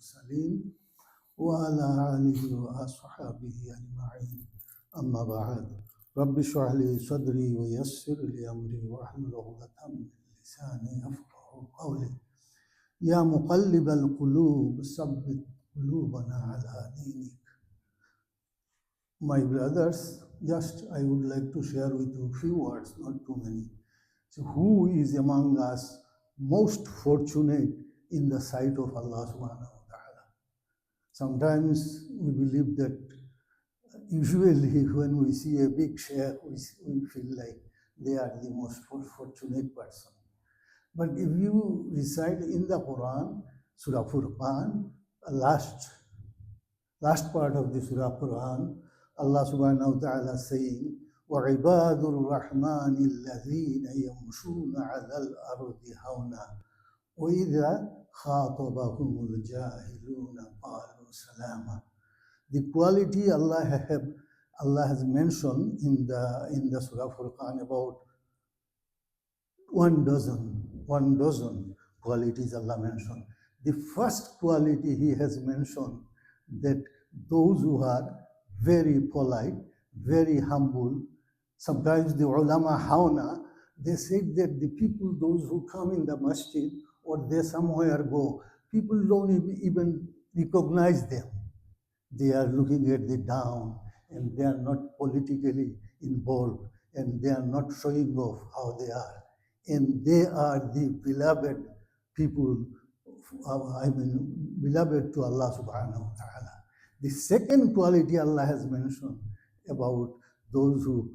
المرسلين وعلى آله وأصحابه أجمعين أما بعد رب اشرح لي صدري ويسر لي أمري واحلل عقدة من لساني يفقهوا قولي يا مقلب القلوب ثبت قلوبنا على دينك. My brothers, just I would like to share with you a few words, not too many. So who is among us most fortunate in the sight of Allah subhanahu wa ta'ala? Sometimes we believe that usually when we see a big sheikh, we feel like they are the most fortunate person. But if you recite in the Quran, Surah Furqan, last part of the Surah Quran, Allah subhanahu wa ta'ala saying, وَعِبَادُ الرَّحْمَنِ الَّذِينَ يَمْشُونَ عَلَى الْأَرْضِ هَوْنًا وَإِذَا خَاطَبَهُمُ الْجَاهِلُونَ قَالُوا سَلَامًا. The quality Allah has mentioned in the Surah Furqan about one dozen qualities Allah mentioned. The first quality He has mentioned that those who are very polite, very humble. Sometimes the ulama hauna, they said that the people, those who come in the masjid or they somewhere go, people don't even recognize them. They are looking at the down and they are not politically involved and they are not showing off how they are. And they are the beloved people, beloved to Allah subhanahu wa ta'ala. The second quality Allah has mentioned about those who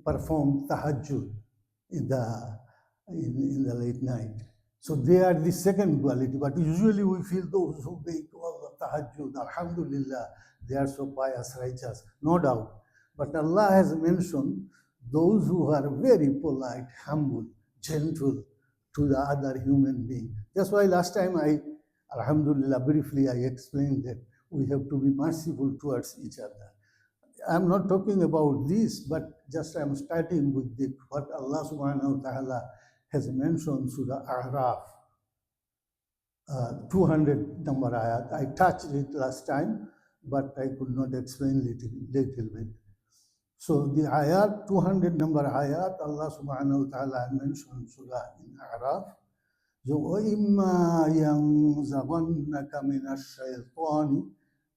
perform tahajjud in the late night. So they are the second quality, but usually we feel those who make all the tahajjud, alhamdulillah, they are so pious, righteous, no doubt. But Allah has mentioned those who are very polite, humble, gentle to the other human being. That's why last time alhamdulillah, briefly I explained that we have to be merciful towards each other. I'm not talking about this, but just I'm starting with what Allah subhanahu wa ta'ala has mentioned Surah A'raf, 200 number ayat. I touched it last time, but I could not explain little bit. So the ayat, 200 number ayat, Allah subhanahu wa ta'ala mentioned Surah in A'raf. وَإِمَّا يَنزَغَنَّكَ مِنَ الشَّيْطَانِ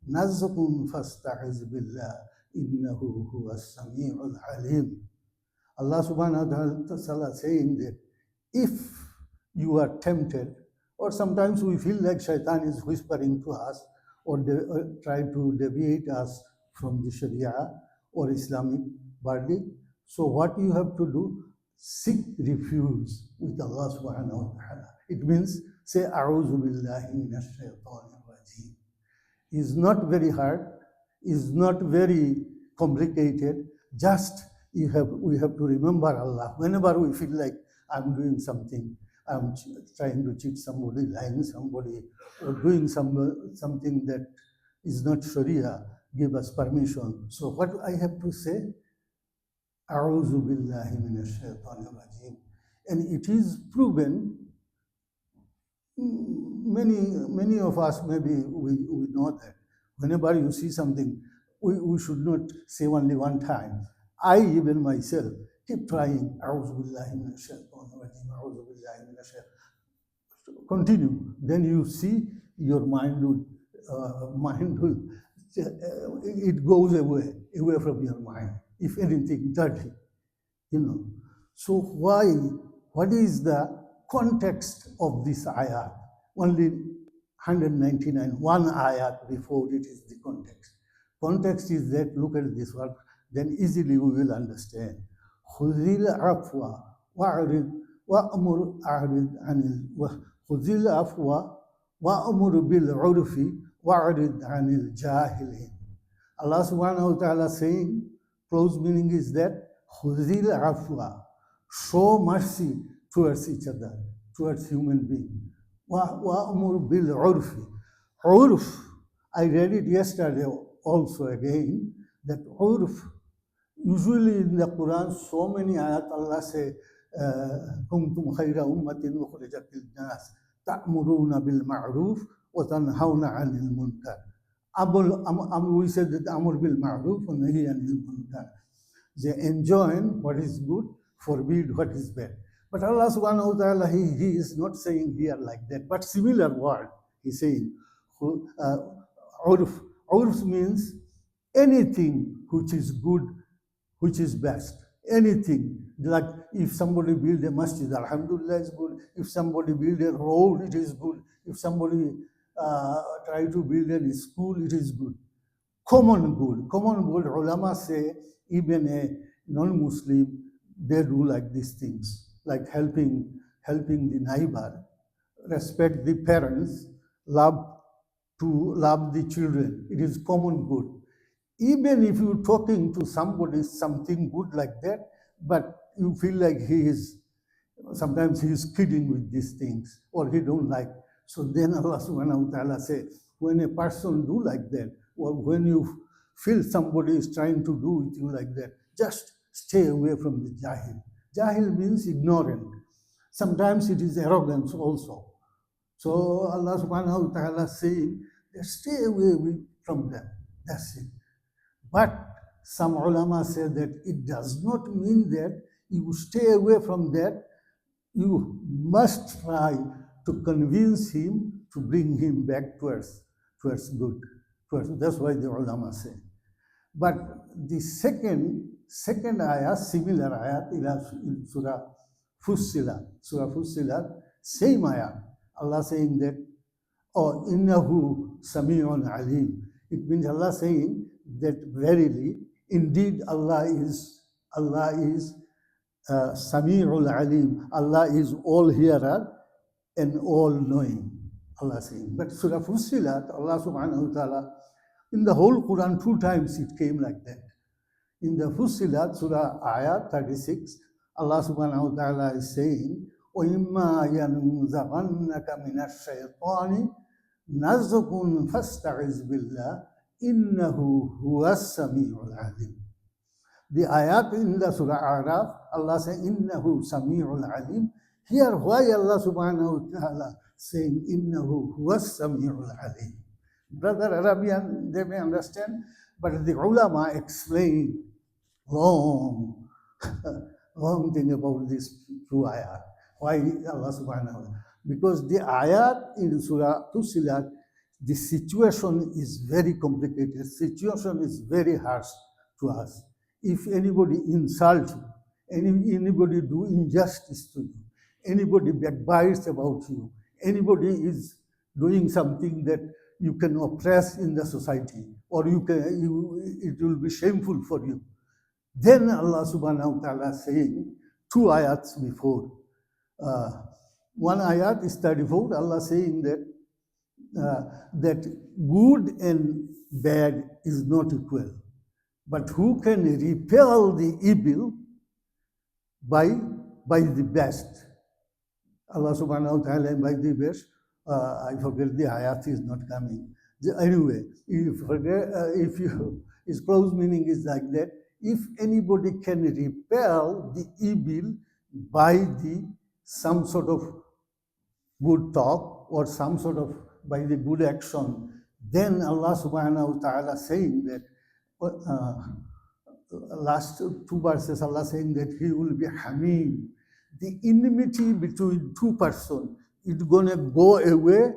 نَزْغٌ فَاسْتَعِذْ بِاللَّهِ إِنَّهُ هُوَ السَّمِيعُ الْعَلِيمُ. Allah subhanahu wa ta'ala saying that if you are tempted, or sometimes we feel like shaitan is whispering to us or try to deviate us from the Sharia or Islamic verdict, so what you have to do, seek refuge with Allah subhanahu wa ta'ala. It means say a'udhu billahi minash shaitanir rajim. It's not very hard, is not very complicated. Just we have to remember Allah. Whenever we feel like I'm doing something, I'm trying to cheat somebody, lying somebody, or doing something that is not Sharia, give us permission. So what I have to say? A'udhu billahi minash shaitanir rajim. And it is proven, many of us maybe we know that. Whenever you see something, we should not say only one time. I even myself keep trying. A'udhu billahi minash shaitanir rajim. A'udhu billahi minash shaitanir. Continue. Then you see your mind will it goes away from your mind. If anything, dirty, So what is the context of this ayat? Only 199, one ayat before it is the context. Context is that, look at this word, then easily we will understand. خُذِ الْعَفْوَ وَأْمُرْ بِالْعُرْفِ وَأَعْرِضْ عَنِ الْجَاهِلِينَ. Allah subhanahu wa ta'ala saying, close meaning is that, خُذِ الْعَفْوَ, show mercy towards each other, towards human beings. وَأْمُرْ بِالْعُرْفِ. Urf, I read it yesterday also again, that urf, usually in the Quran, so many ayat Allah say, كُنْتُمْ خَيْرَ أُمَّةٍ أُخْرِجَتْ لِلنَّاسِ تَأْمُرُونَ بِالْمَعْرُوفِ وَتَنْهَوْنَ عَنِ الْمُنْكَرِ. We said that Amr bil Ma'ruf wa Nahi anil Munkar. They enjoin what is good, forbid what is bad. But Allah subhanahu wa ta'ala, he is not saying here like that, but similar word, he's saying. Urf. Urf means anything which is good, which is best. Anything. Like if somebody build a masjid, alhamdulillah is good. If somebody build a road, it is good. If somebody try to build a school, it is good. Common good. Common good, ulama say, even a non-Muslim, they do like these things, like helping the neighbor, respect the parents, love the children. It is common good. Even if you're talking to somebody something good like that, but you feel like sometimes he is kidding with these things, or he don't like. So then Allah subhanahu wa ta'ala say, when a person do like that, or when you feel somebody is trying to do with you like that, just stay away from the jahil. Jahil means ignorant. Sometimes it is arrogance also. So Allah subhanahu wa ta'ala saying, stay away from them. That's it. But some ulama say that it does not mean that you stay away from that. You must try to convince him to bring him back towards good. That's why the ulama say. But the second ayah, similar ayah in Surah Fussilat, same ayah. Allah saying that, oh, innahu sami'un alim. It means Allah saying that verily, indeed Allah is Sami'ul Alim. Allah is all hearer and all knowing. Allah saying. But Surah Fussilat, Allah subhanahu wa ta'ala, in the whole Quran 2 times it came like that. In the Fussilat, Surah Ayat 36, Allah subhanahu wa ta'ala is saying, وَإِمَّا يَنْزَغَنَّكَ مِنَ الشَّيْطَانِ نَزْغٌ فَاسْتَعِذْ بِاللَّهِ إِنَّهُ هُوَ السَّمِيعُ الْعَلِيمُ. The ayat in the Surah Araf, Allah says, Innahu Sami'ul Alim. Here, why Allah subhanahu wa ta'ala saying, Innahu huwas Sami'ul Alim? Brother Arabian, they may understand, but the ulama explain long thing about this two ayat. Why Allah subhanahu wa ta'ala? Because the ayat in Surah Fussilat, the situation is very complicated. The situation is very harsh to us. If anybody insults you, anybody do injustice to you, anybody backbites about you, anybody is doing something that you can oppress in the society, or it will be shameful for you. Then Allah subhanahu wa ta'ala saying, 2 ayats before. One ayat is 34, Allah saying that good and bad is not equal. But who can repel the evil by the best? Allah subhanahu wa ta'ala by the best. I forget the ayat is not coming. Anyway, its close meaning is like that. If anybody can repel the evil by some sort of good talk or some sort of by the good action, then Allah subhanahu wa ta'ala saying that last 2 verses, Allah saying that He will be Hamid. The enmity between 2 persons is going to go away,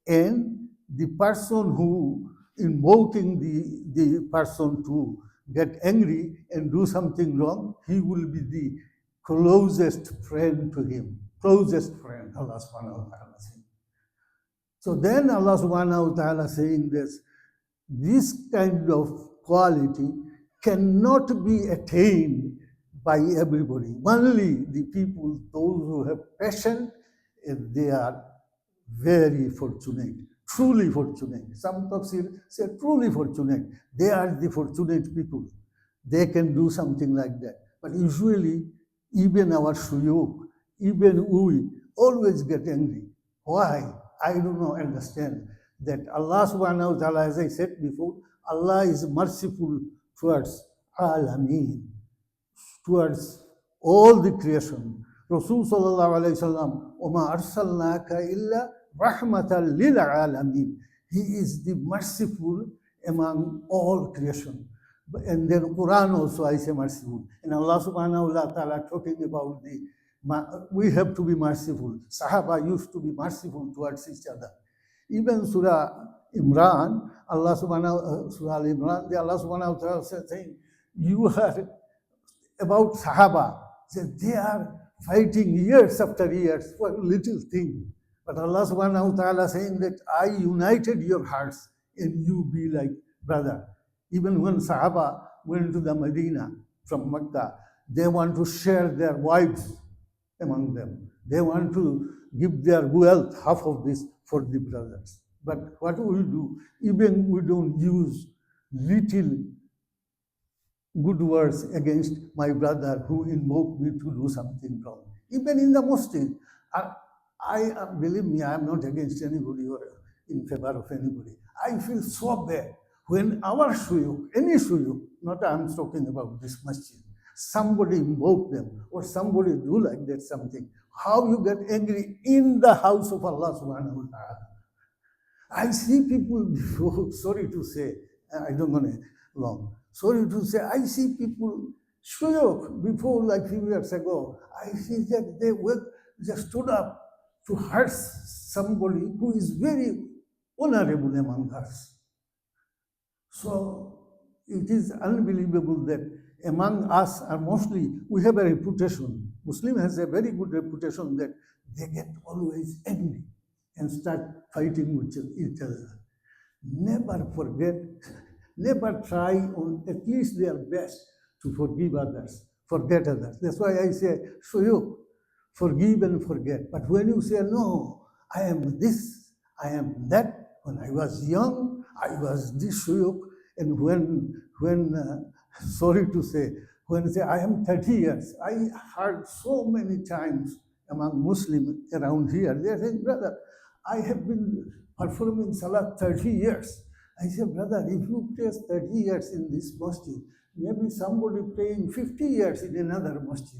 and the person who invoking the person to get angry and do something wrong, he will be the closest friend to him. Closest friend, Allah subhanahu wa ta'ala saying. So then Allah subhanahu wa ta'ala saying this kind of quality cannot be attained by everybody. Only the people, those who have passion, they are very fortunate, truly fortunate. Some tafsir say truly fortunate. They are the fortunate people. They can do something like that. But usually, even our shuyukh, even we always get angry. Why? I do not understand that Allah subhanahu wa ta'ala, as I said before, Allah is merciful towards alameen, towards all the creation. Rasul sallallahu alayhi wa sallam, وَمَا أَرْسَلْنَاكَ إِلَّا Rahmatan lil alameen. He is the merciful among all creation. And then Quran also I say merciful. And Allah subhanahu wa ta'ala talking about we have to be merciful. Sahaba used to be merciful towards each other. Even Surah Imran, Surah Al-Imran, Allah subhanahu wa ta'ala says, saying, you are about Sahaba, that they are fighting years after years for a little thing. But Allah subhanahu wa ta'ala saying that I united your hearts and you be like brother. Even when Sahaba went to the Medina from Mecca, they want to share their wives among them. They want to give their wealth, half of this, for the brothers. But what we do, even we don't use little good words against my brother who invoked me to do something wrong. Even in the masjid, believe me, I am not against anybody or in favor of anybody. I feel so bad when our shuyukh, any shuyukh, not I am talking about this masjid, somebody invoke them or somebody do like that something, how you get angry in the house of Allah subhanahu wa ta'ala. I see people, sorry to say, I don't want to long. Sorry to say, I see people, shuyukh, before like few years ago, I see that they just stood up to hurt somebody who is very honorable among us. So it is unbelievable that among us, and mostly we have a reputation. Muslim has a very good reputation that they get always angry and start fighting with each other. Never forget, never try on at least their best to forgive others, forget others. That's why I say, shuyukh, forgive and forget. But when you say, no, I am this, I am that, when I was young, I was this shuyukh, and when sorry to say, when I say I am 30 years, I heard so many times among Muslims around here, they are saying, brother, I have been performing salah 30 years. I said, brother, if you pray 30 years in this masjid, maybe somebody praying 50 years in another masjid.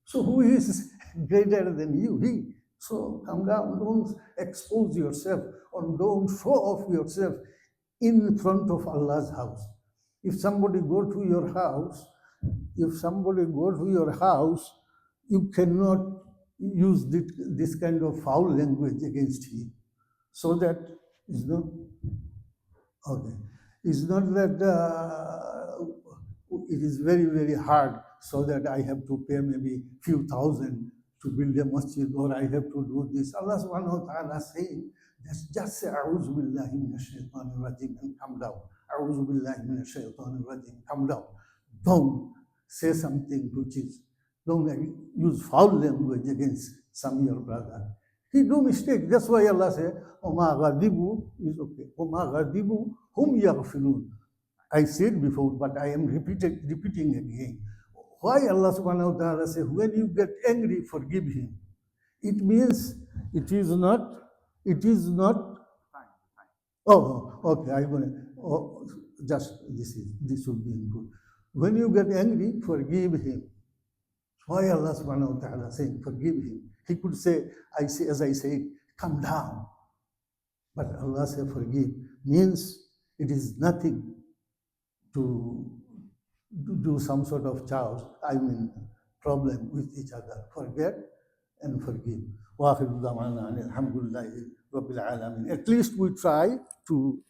So who is greater than you? He. So come down, don't expose yourself or don't show off yourself in front of Allah's house. If somebody go to your house, you cannot use this kind of foul language against him. So that is not okay. It's not that it is very, very hard so that I have to pay maybe few thousand to build a masjid or I have to do this. Allah subhanahu wa ta'ala saying, just say, A'udhu billahi minash shaitanir rajim and come down. A'udhu billahi minash shaitanir rajim, come down. Don't say something which is, don't use foul language against some your brother. He do mistake. That's why Allah said, Oma ghadibu is okay. Oma ghadibu hum yaghfirun. I said before, but I am repeating again. Why Allah subhanahu wa ta'ala says, when you get angry, forgive him. It means it is not. Oh, okay, I'm going to, this will be good. When you get angry, forgive him. Why Allah subhanahu wa ta'ala saying, forgive him? He could say, as I said, come down. But Allah said, forgive. Means it is nothing to do some sort of problem with each other. Forget and forgive. At least we try to